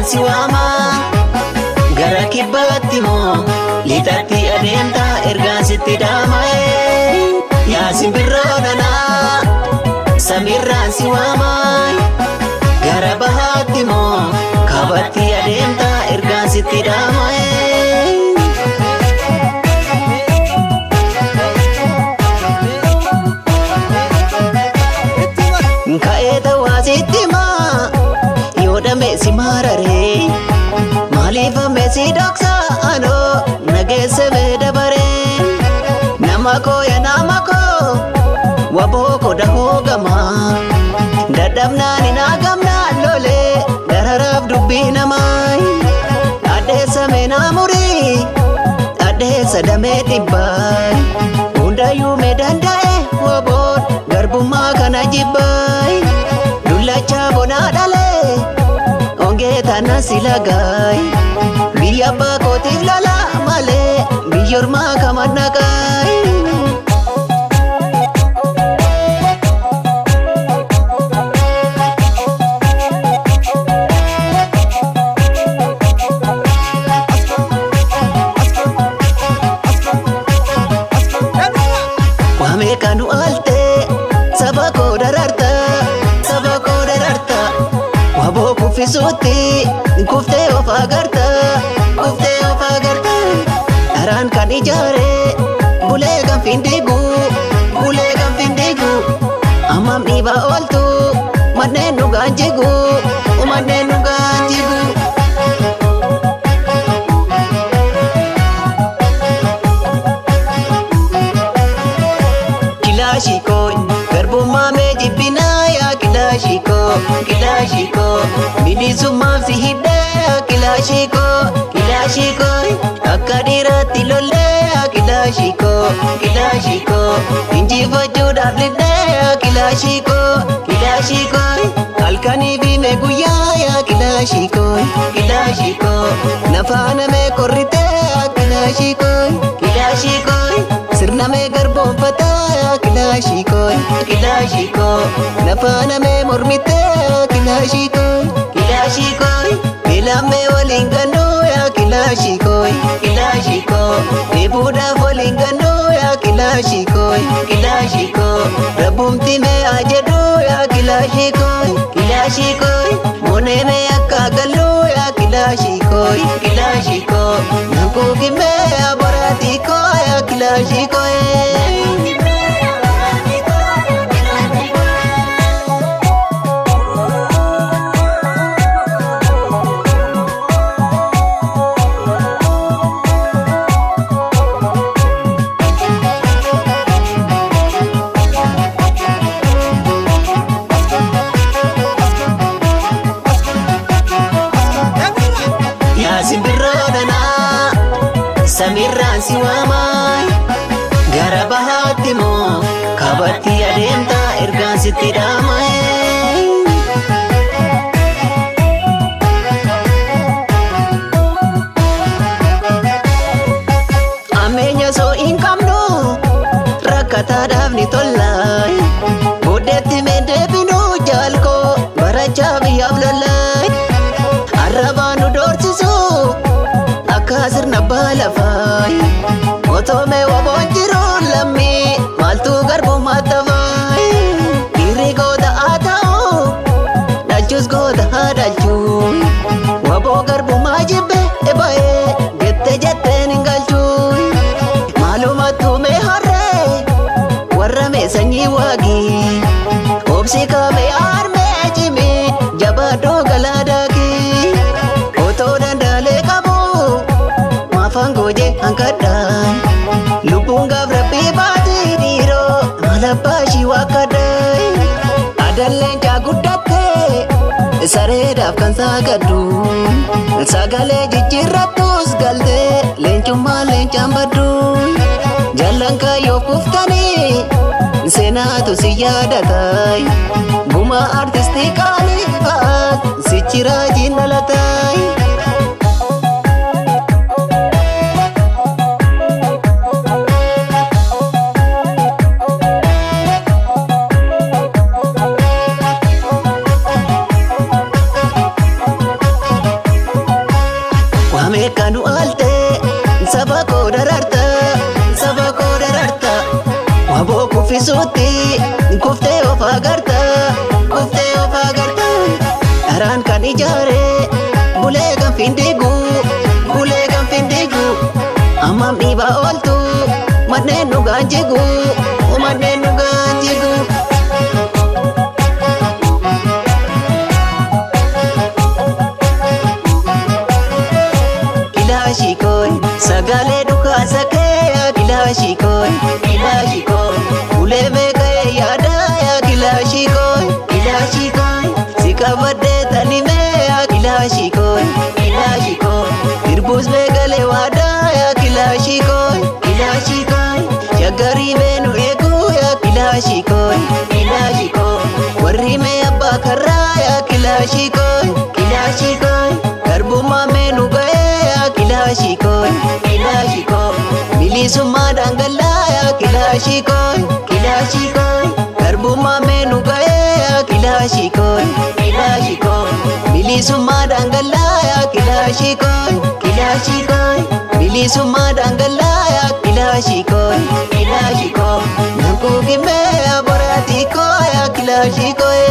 si waama gara kibbaatti moo lixatti adeemta ergaan sitti dhaama'e yaa simbirroo nanaa samiirraan si waama gara bahaatti moo kaabatti adeemta ergaan sitti dhaama'e. Ka'eeta waasitti maa yoodame si mararee maaliifame si dhoksa anoo nageesse mee dabaree nama koo ya nama koo waboo koda hoogamaa dadhabnaan hin hagamnaan lolee dararaaf dubbii namaa addeessa mee naamurii addeessa damee dhibbaa hundayyuu mee danda'e waboon garbummaa kana jibbaay dullacha bonaa dhalee ongee tana silagaay biyya abbaa kootiif lala malee biyyoormaa kaman naqaay. Wame kanu alte saba koo dararta waboo kuffisuutti kuftee of agarta dharaan kan ijaare bulee kan findigu ammam dhiibaa ooltu manneen dhugaan jigu. Kilaashikoo garbummaa mee jibbinaa yaa kilaashikoo bilisummaaf si hidhaa yaa kilaashikoo akka dhiiraatti lollee yaa kilaashikoo injifachuudhaaf lidhaa yaa kilaashikoo halkanii fi mee guyyaa yaa kilaashikoo nafaana mee korritee yaa kilaashikoo sirna mee garboonfataa yaa kilaashikoo nafaana mee mormitee yaa kilaashikoo beelammee waliin gannoo yaa kilaashikoo deebuudhaaf waliin gannoo yaa kilaashikoo rabbumti mee ajedhoo yaa kilaashikoo moonee mee akka galloo yaa kilaashikoo nankuuki mee yaa boraatikoo yaa kilaashikoo. Samiirraan si waamaay gara bahaatti moo kaabatti adeemta ergaan sitti dhaama'e. Ammeenya soo hin qabnu rakkataadhaaf ni tollaay booddeetti mee deebinuu jaalkoo barachaa biyyaaf lollaay arrabaan nu doorsisuu akka sirna baalafaay otoo mee waboon jiruun lammii maaltu garbummaa tafaay dhiirri goota haa ta'u dhalchus goota haa dhalchuu waboo garbummaa jibbe ba'ee jettee hin galchuu maalumattuu mee harree warra mee sanyii waagii obsi kaabee armee cimii jabaadhoo galaa daakii otoo dandaalee qabu maafaan goojee hankadhaan lubbuun gaaf rabbii baatii dhiiroo malabbashii wakkadhaan adalleen jaaguddattee sareedhaaf kan saagaddu sagalee jijjiirrattus galtee leencummaa leencaan baddu jallan kaayyoo kuftanii seenaatu si yaadatai guma artistii qaanii faat sichi raajiin dhalatai. kanu alte saba ko dararta wabo kufisuti kufte of agarta aran kan ijare bule kan findigu amam diba oltu madne nu ganjigu Kilashikoy sagale duka sakaya kilashikoy uleme kaya yada ya kilashikoy sikabade tanime ya kilashikoy irbuz megale wada ya kilashikoy jagari menu egu ya kilashikoy warri me abba karra ya kilashikoy garbuma menu gaya kilashikoy bilisumma dangala ya kilashikoy garbuma menu gaya kilashikoy bilisumma dangala ya kilashikoy bilisumma dangala ya kilashikoy nanku kime aborati ko ya kilashikoy